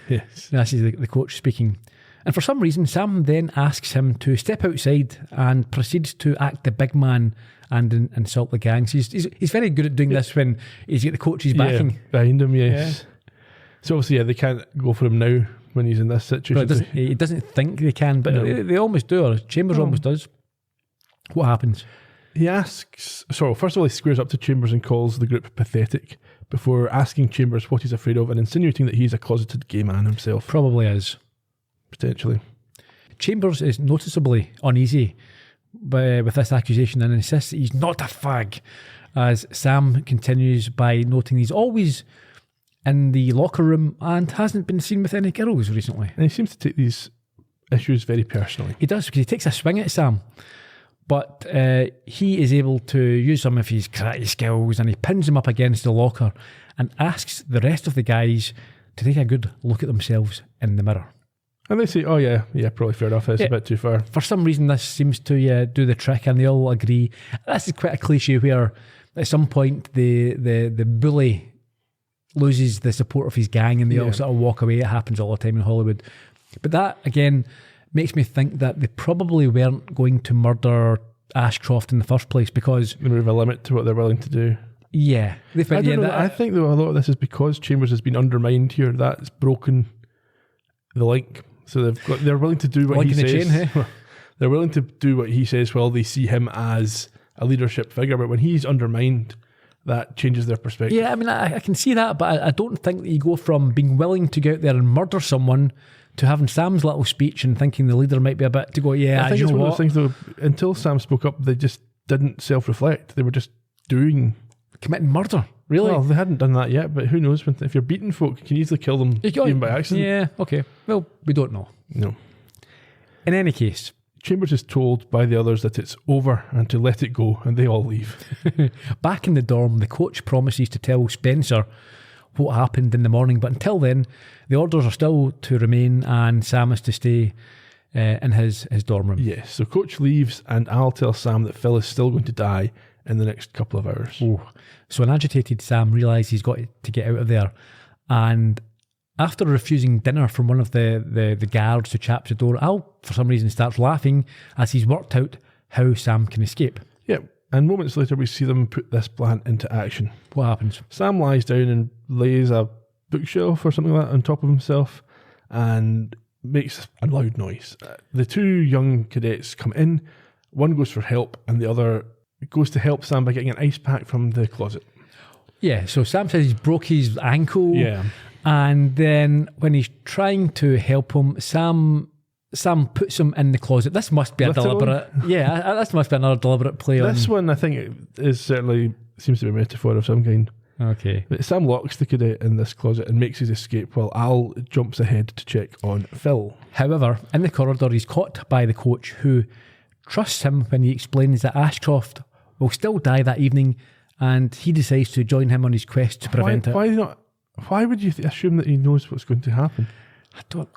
Yes. This is the coach speaking. And for some reason, Sam then asks him to step outside and proceeds to act the big man and insult the gangs. He's very good at doing this when he's got the coach's backing. Yeah, behind him, yes. Yeah. So obviously, they can't go for him now when he's in this situation. Well, he doesn't think they can, but they almost do, or Chambers almost does. What happens? He asks, first of all, he squares up to Chambers and calls the group pathetic before asking Chambers what he's afraid of and insinuating that he's a closeted gay man himself. Probably is. Potentially. Chambers is noticeably uneasy with this accusation and insists that he's not a fag, as Sam continues by noting he's always in the locker room and hasn't been seen with any girls recently. And he seems to take these issues very personally. He does, because he takes a swing at Sam. But he is able to use some of his karate skills, and he pins him up against the locker and asks the rest of the guys to take a good look at themselves in the mirror. And they say, oh yeah, probably fair enough, it's a bit too far. For some reason, this seems to do the trick, and they all agree. This is quite a cliche where at some point the bully loses the support of his gang and they all sort of walk away. It happens all the time in Hollywood. But that, again, makes me think that they probably weren't going to murder Ashcroft in the first place because... They have a limit to what they're willing to do. Yeah. I think, though, a lot of this is because Chambers has been undermined here. That's broken the link. So they're willing to do what he says. Chain, hey? They're willing to do what he says while they see him as a leadership figure. But when he's undermined, that changes their perspective. Yeah, I mean, I can see that, but I don't think that you go from being willing to go out there and murder someone to having Sam's little speech and thinking the leader might be a bit to go, I think it's one of those things, though, until Sam spoke up, they just didn't self-reflect. They were just committing murder. Really? Well, they hadn't done that yet, but who knows? If you're beating folk, you can easily kill them even by accident. Yeah, okay. Well, we don't know. No. In any case, Chambers is told by the others that it's over and to let it go, and they all leave. Back in the dorm, the coach promises to tell Spencer what happened in the morning, but until then, the orders are still to remain, and Sam is to stay in his dorm room. Yes, so coach leaves, and Al tells Sam that Phil is still going to die in the next couple of hours. Oh. So an agitated Sam realises he's got to get out of there, and after refusing dinner from one of the guards who chaps the door, Al, for some reason, starts laughing as he's worked out how Sam can escape. Yep, and moments later we see them put this plan into action. What happens? Sam lies down and lays a bookshelf or something like that on top of himself and makes a loud noise. The two young cadets come in, one goes for help and the other goes to help Sam by getting an ice pack from the closet. Yeah, so Sam says he's broke his ankle. Yeah. And then when he's trying to help him, Sam puts him in the closet. This must be a deliberate... Yeah, this must be another deliberate play on... This one, I think, is certainly seems to be a metaphor of some kind. Okay. But Sam locks the cadet in this closet and makes his escape while Al jumps ahead to check on Phil. However, in the corridor, he's caught by the coach, who trusts him when he explains that Ashcroft will still die that evening, and he decides to join him on his quest to prevent it. Why would you assume that he knows what's going to happen?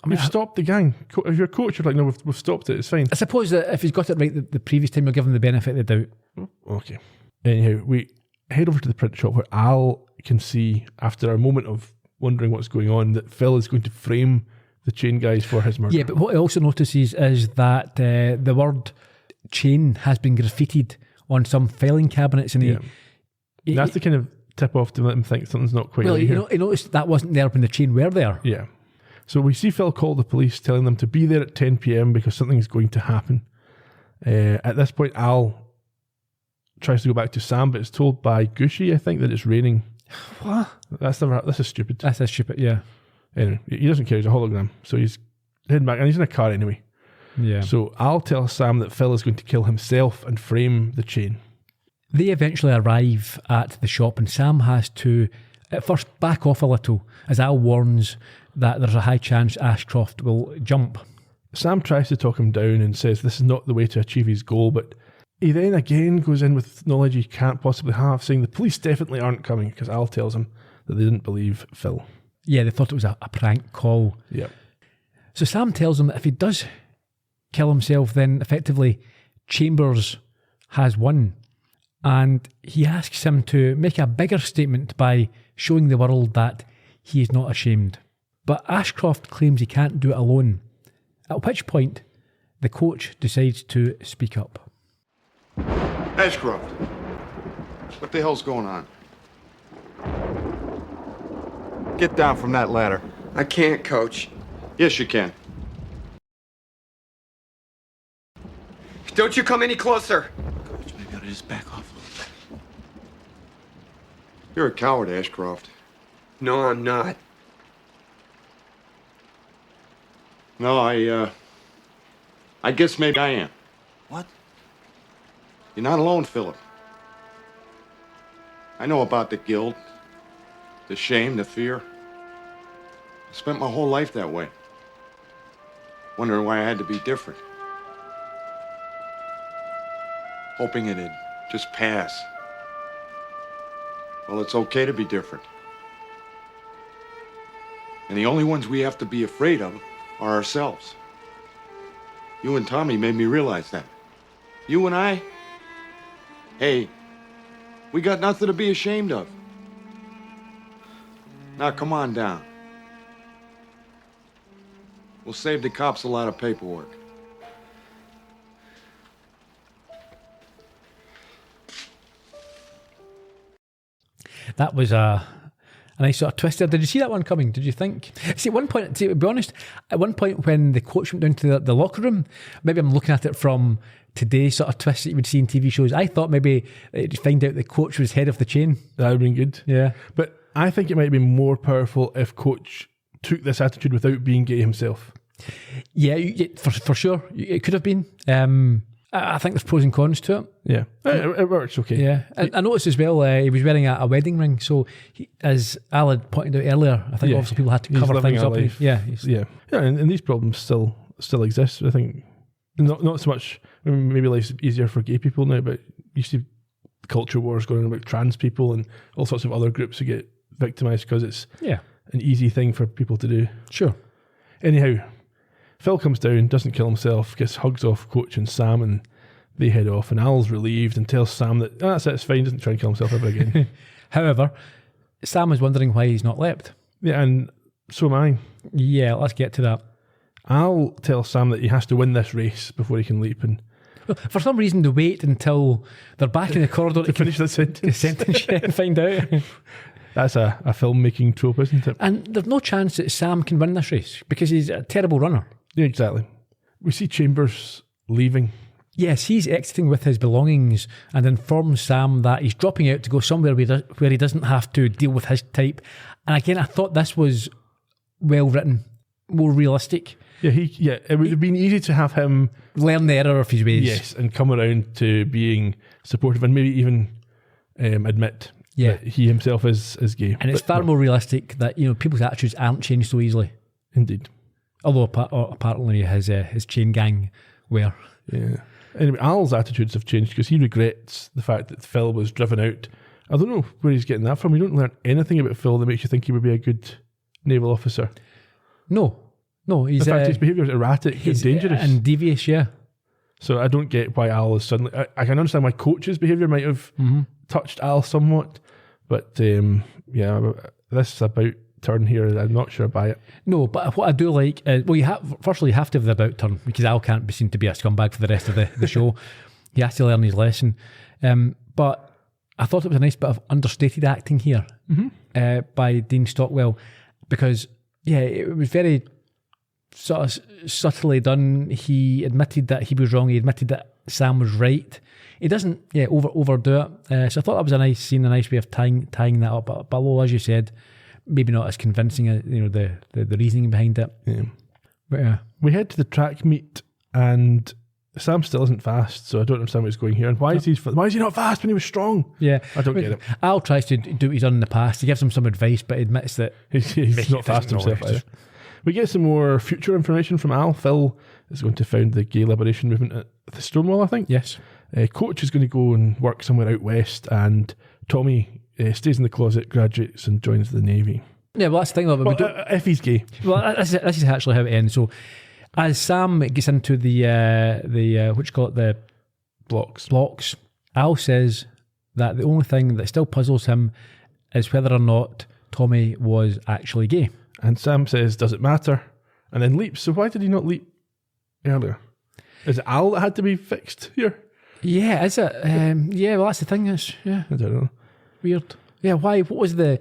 You've stopped the gang. If you're a coach, you're like, no, we've stopped it, it's fine. I suppose that if he's got it right the previous time, you'll give him the benefit of the doubt. Okay. Anyhow, we head over to the print shop where Al can see, after a moment of wondering what's going on, that Phil is going to frame the chain guys for his murder. Yeah, but what he also notices is that the word chain has been graffitied on some filing cabinets, and that's the kind of tip off to let him think something's not quite right here. He noticed that wasn't there when the chain were there. Yeah. So we see Phil call the police, telling them to be there at 10 p.m. because something's going to happen. At this point, Al tries to go back to Sam, but is told by Gushy, I think, that it's raining. What? This is stupid. This is stupid, yeah. Anyway, he doesn't care, he's a hologram. So he's heading back, and he's in a car anyway. Yeah. So Al tells Sam that Phil is going to kill himself and frame the chain. They eventually arrive at the shop, and Sam has to, at first, back off a little, as Al warns that there's a high chance Ashcroft will jump. Sam tries to talk him down and says this is not the way to achieve his goal, but he then again goes in with knowledge he can't possibly have, saying the police definitely aren't coming, because Al tells him that they didn't believe Phil. Yeah, they thought it was a prank call. Yep. So Sam tells him that if he does kill himself, then effectively Chambers has won. And he asks him to make a bigger statement by showing the world that he is not ashamed. But Ashcroft claims he can't do it alone, at which point the coach decides to speak up. Ashcroft, what the hell's going on? Get down from that ladder. I can't, Coach. Yes, you can. Don't you come any closer. Coach, maybe I ought to just back off a little bit. You're a coward, Ashcroft. No, I'm not. No, I guess maybe I am. What? You're not alone, Philip. I know about the guilt, the shame, the fear. I spent my whole life that way, wondering why I had to be different. Hoping it'd just pass. Well, it's okay to be different. And the only ones we have to be afraid of are ourselves. You and Tommy made me realize that. You and I, hey, we got nothing to be ashamed of. Now come on down. We'll save the cops a lot of paperwork. That was a nice sort of twist there. Did you see that one coming? Did you think? See, at one point, to be honest, at one point when the coach went down to the locker room, maybe I'm looking at it from today's sort of twist that you would see in TV shows. I thought maybe you'd find out the coach was head of the chain. That would have been good. Yeah. But I think it might be more powerful if coach took this attitude without being gay himself. Yeah, for sure. It could have been. I think there's pros and cons to it. Yeah, it works okay. Yeah, I noticed as well he was wearing a wedding ring. So, as Al had pointed out earlier, I think obviously people had to cover things up. Yeah, and these problems still exist. I think not so much. Maybe life's easier for gay people now, but you see culture wars going on about trans people and all sorts of other groups who get victimised because it's an easy thing for people to do. Sure. Anyhow, Phil comes down, doesn't kill himself, gets hugs off Coach and Sam, and they head off. And Al's relieved and tells Sam that that's it, it's fine, doesn't try and kill himself ever again. However, Sam is wondering why he's not leapt. Yeah, and so am I. Yeah, let's get to that. Al tells Sam that he has to win this race before he can leap, and for some reason they wait until they're back in the corridor to finish the sentence. And find out. That's a filmmaking trope, isn't it? And there's no chance that Sam can win this race because he's a terrible runner. Yeah, exactly. We see Chambers leaving. Yes, he's exiting with his belongings and informs Sam that he's dropping out to go somewhere where he doesn't have to deal with his type. And again, I thought this was well written, more realistic. Yeah, it would have been easy to have him learn the error of his ways. Yes, and come around to being supportive and maybe even admit that he himself is gay. And it's far more realistic that people's attitudes aren't changed so easily. Indeed. Although apparently his chain gang were. Yeah. Anyway, Al's attitudes have changed because he regrets the fact that Phil was driven out. I don't know where he's getting that from. You don't learn anything about Phil that makes you think he would be a good naval officer. No, he's... In fact, his behaviour is erratic and dangerous. And devious, yeah. So I don't get why Al is suddenly... I can understand why Coach's behaviour might have touched Al somewhat, but this about turn here, I'm not sure by it. No, but what I do like is, you have to have the about turn because Al can't be seen to be a scumbag for the rest of the show. He has to learn his lesson. But I thought it was a nice bit of understated acting here by Dean Stockwell because, it was very sort of subtly done. He admitted that he was wrong. He admitted that Sam was right. He doesn't overdo it. So I thought that was a nice scene, a nice way of tying that up. But although, as you said, maybe not as convincing as the reasoning behind it. Yeah. But we head to the track meet and Sam still isn't fast, so I don't understand where he's going here. And why is he not fast when he was strong? Yeah, I don't get it. Al tries to do what he's done in the past. He gives him some advice, but admits that he's not fast himself either. We get some more future information from Al. Phil is going to found the gay liberation movement at the Stonewall, I think. Yes. Coach is going to go and work somewhere out west, and Tommy stays in the closet, graduates, and joins the Navy. Yeah, well, that's the thing. If he's gay. Well, this is actually how it ends. So, as Sam gets into the what you call it, the blocks, Al says that the only thing that still puzzles him is whether or not Tommy was actually gay. And Sam says, does it matter? And then leaps. So why did he not leap earlier? Is it Al that had to be fixed here? Yeah, is it? Well, that's the thing. I don't know. Weird. Yeah, why? What was the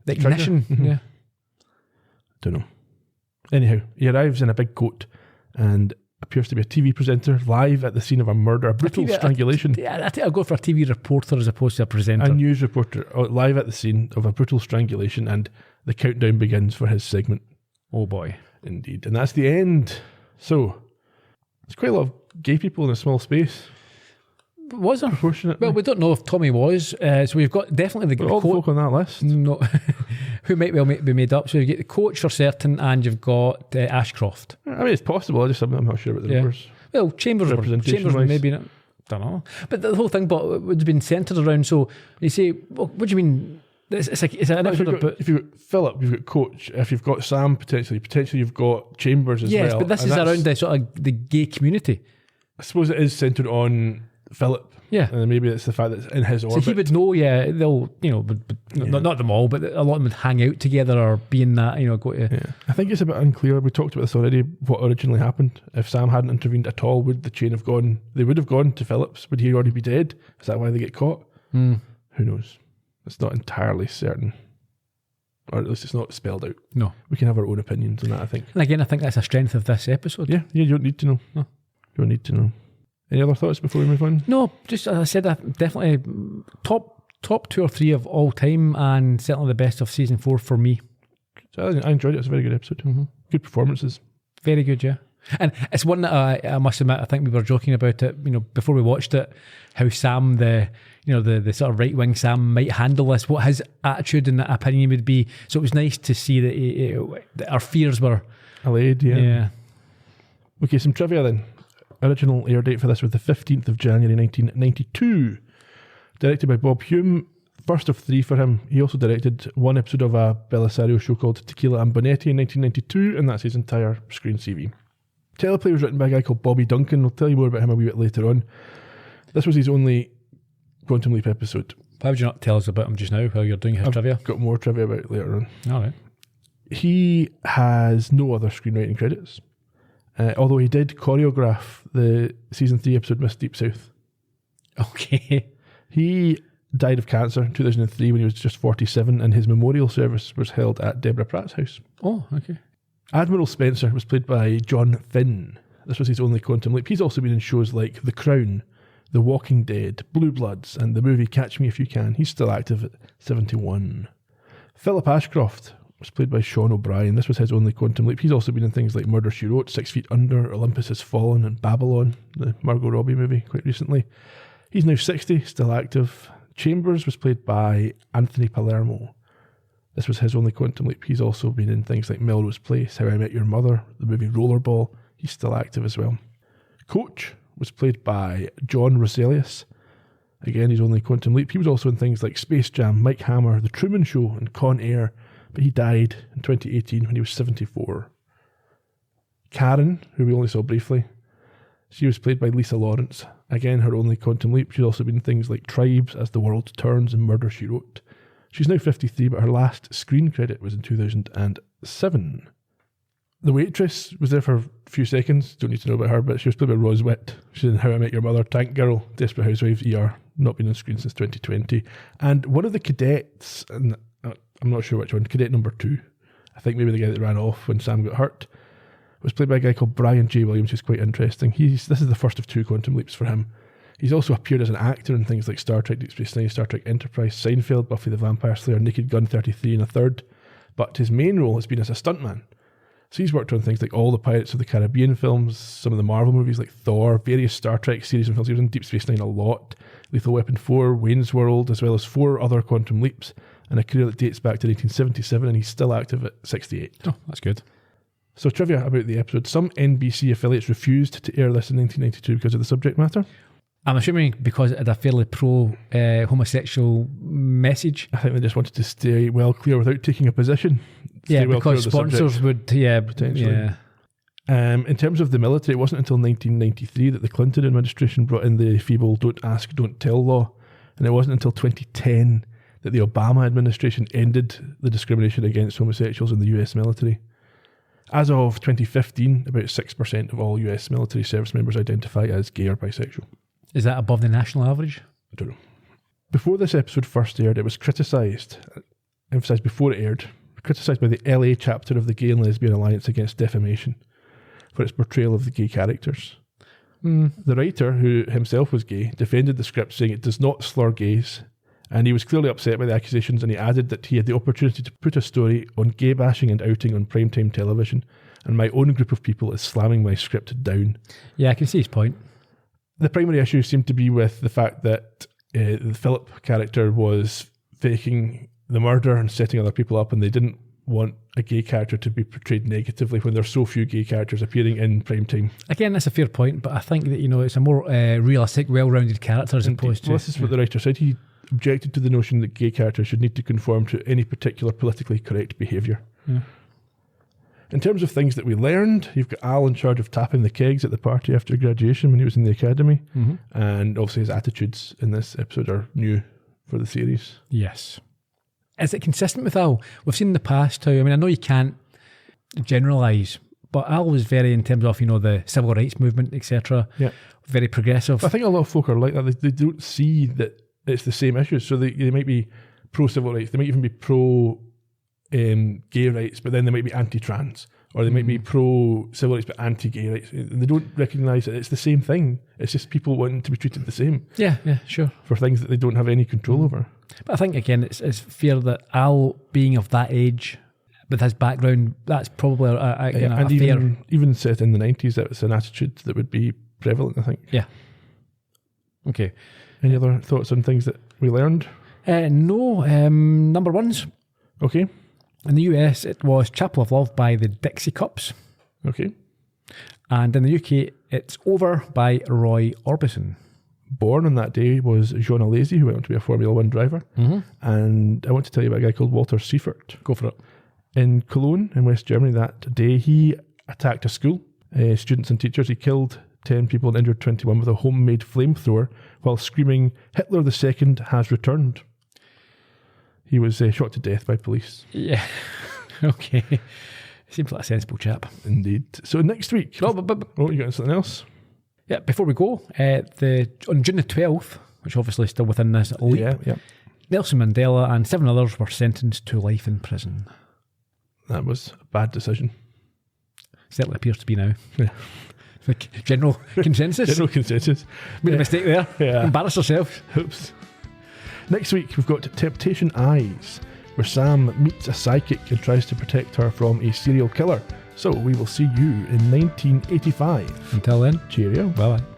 ignition? Yeah. Don't know. Anyhow, he arrives in a big coat and appears to be a TV presenter live at the scene of a murder, a brutal strangulation. I think I'll go for a TV reporter as opposed to a presenter. A news reporter live at the scene of a brutal strangulation, and the countdown begins for his segment. Oh boy. Indeed. And that's the end. So, there's quite a lot of gay people in a small space. Was there? Proportionate. Well, we don't know if Tommy was. So we've got definitely the all the folk on that list. No, who might well be made up. So you get the coach for certain, and you've got Ashcroft. I mean, it's possible. I'm not sure about the numbers. Well, Chambers maybe not. Don't know. But the whole thing would have been centred around. So you say, well, what do you mean It's like it's an If episode about. you've got Philip, you've got Coach. If you've got Sam, potentially you've got Chambers as well. Yes, but this And is that's- around the sort of the gay community. I suppose it is centred on Philip. Yeah. And maybe it's the fact that it's in his So orbit. he would know, they'll, not them all, but a lot of them would hang out together or be in that, go to. Yeah. I think it's a bit unclear. We talked about this already, what originally happened. If Sam hadn't intervened at all, would the chain have gone? They would have gone to Phillips. Would he already be dead? Is that why they get caught? Who knows? It's not entirely certain. Or at least it's not spelled out. No. We can have our own opinions on that, I think. And again, I think that's a strength of this episode. Yeah, you don't need to know. No. You don't need to know. Any other thoughts before we move on? No, just as I said, definitely top 2 or 3 of all time, and certainly the best of season 4 for me. So I enjoyed it. It's a very good episode. Good performances. Very good, yeah. And it's one that I must admit, I think we were joking about it, before we watched it, how Sam, the sort of right-wing Sam might handle this, what his attitude and opinion would be. So it was nice to see that our fears were allayed. Yeah. Okay, some trivia then. Original air date for this was the 15th of January 1992. Directed by Bob Hume. First of 3 for him. He also directed one episode of a Belisario show called Tequila and Bonetti in 1992, and that's his entire screen CV. Teleplay was written by a guy called Bobby Duncan. I'll tell you more about him a wee bit later on. This was his only Quantum Leap episode. Why would you not tell us about him just now while you're doing his trivia? Got more trivia about it later on. All right. He has no other screenwriting credits, although he did choreograph the season 3 episode Miss Deep South. Okay. He died of cancer in 2003 when he was just 47, and his memorial service was held at Deborah Pratt's house. Oh, okay. Admiral Spencer was played by John Finn. This was his only Quantum Leap. He's also been in shows like The Crown, The Walking Dead, Blue Bloods, and the movie Catch Me If You Can. He's still active at 71. Philip Ashcroft was played by Sean O'Brien. This was his only Quantum Leap. He's also been in things like Murder, She Wrote, 6 Feet Under, Olympus Has Fallen, and Babylon, the Margot Robbie movie, quite recently. He's now 60, still active. Chambers was played by Anthony Palermo. This was his only Quantum Leap. He's also been in things like Melrose Place, How I Met Your Mother, the movie Rollerball. He's still active as well. Coach was played by John Roselius. Again, his only Quantum Leap. He was also in things like Space Jam, Mike Hammer, The Truman Show, and Con Air, but he died in 2018 when he was 74. Karen, who we only saw briefly, she was played by Lisa Lawrence. Again, her only Quantum Leap. She's also been in things like Tribes, As the World Turns, and Murder, She Wrote. She's now 53, but her last screen credit was in 2007. The Waitress was there for a few seconds. Don't need to know about her, but she was played by Rose Witt. She's in How I Met Your Mother, Tank Girl, Desperate Housewives, ER. Not been on screen since 2020. And one of the cadets, and I'm not sure which one, cadet number 2, I think maybe the guy that ran off when Sam got hurt, was played by a guy called Brian J. Williams, who's quite interesting. This is the first of 2 Quantum Leaps for him. He's also appeared as an actor in things like Star Trek Deep Space Nine, Star Trek Enterprise, Seinfeld, Buffy the Vampire Slayer, Naked Gun 33 and a third. But his main role has been as a stuntman. So he's worked on things like all the Pirates of the Caribbean films, some of the Marvel movies like Thor, various Star Trek series and films. He was in Deep Space Nine a lot, Lethal Weapon 4, Wayne's World, as well as 4 other Quantum Leaps, and a career that dates back to 1977, and he's still active at 68. Oh, that's good. So trivia about the episode. Some NBC affiliates refused to air this in 1992 because of the subject matter. I'm assuming because it had a fairly pro-homosexual message. I think they just wanted to stay well clear without taking a position. Yeah, because sponsors would, potentially. Yeah. In terms of the military, it wasn't until 1993 that the Clinton administration brought in the feeble Don't Ask, Don't Tell law. And it wasn't until 2010 that the Obama administration ended the discrimination against homosexuals in the US military. As of 2015, about 6% of all US military service members identify as gay or bisexual. Is that above the national average? I don't know. Before this episode first aired, it was criticised, emphasised before it aired, criticised by the LA chapter of the Gay and Lesbian Alliance Against Defamation for its portrayal of the gay characters. The writer, who himself was gay, defended the script saying it does not slur gays, and he was clearly upset by the accusations, and he added that he had the opportunity to put a story on gay bashing and outing on primetime television, and my own group of people is slamming my script down. Yeah, I can see his point. The primary issue seemed to be with the fact that the Philip character was faking the murder and setting other people up, and they didn't want a gay character to be portrayed negatively when there's so few gay characters appearing in primetime. Again, that's a fair point, but I think that, it's a more realistic, well-rounded character as opposed to... Well, this is what the writer said. He objected to the notion that gay characters should need to conform to any particular politically correct behaviour. Yeah. In terms of things that we learned, you've got Al in charge of tapping the kegs at the party after graduation when he was in the academy. Mm-hmm. And obviously his attitudes in this episode are new for the series. Yes. Is it consistent with Al? We've seen in the past how, I know you can't generalise, but Al was very, in terms of, the civil rights movement, etc., very progressive. I think a lot of folk are like that. They don't see that it's the same issues. So they might be pro-civil rights. They might even be pro gay rights, but then they might be anti-trans, or they might be pro-civil rights but anti-gay rights. They don't recognise that it's the same thing. It's just people wanting to be treated the same. Yeah, sure. For things that they don't have any control over. But I think, again, it's fair that Al, being of that age, with his background, that's probably a fair... Even set in the 90s, that was an attitude that would be prevalent, I think. Yeah. Okay. Any other thoughts on things that we learned? No. Number ones. Okay. In the US, it was Chapel of Love by the Dixie Cups. Okay. And in the UK, it's Over by Roy Orbison. Born on that day was Jean Alesi, who went on to be a Formula One driver. Mm-hmm. And I want to tell you about a guy called Walter Seifert. Go for it. In Cologne, in West Germany, that day, he attacked a school, students and teachers. He killed 10 people and injured 21 with a homemade flamethrower while screaming, "Hitler II has returned." He was shot to death by police. Yeah. Okay. Seems like a sensible chap. Indeed. So next week... you got something else? Yeah, before we go, on June the 12th, which obviously is still within this leap, Nelson Mandela and 7 others were sentenced to life in prison. That was a bad decision. Certainly appears to be now. Yeah. General consensus. General consensus. Made a mistake there. Yeah. Embarrassed ourselves. Oops. Next week, we've got Temptation Eyes, where Sam meets a psychic and tries to protect her from a serial killer. So we will see you in 1985. Until then, cheerio. Bye-bye.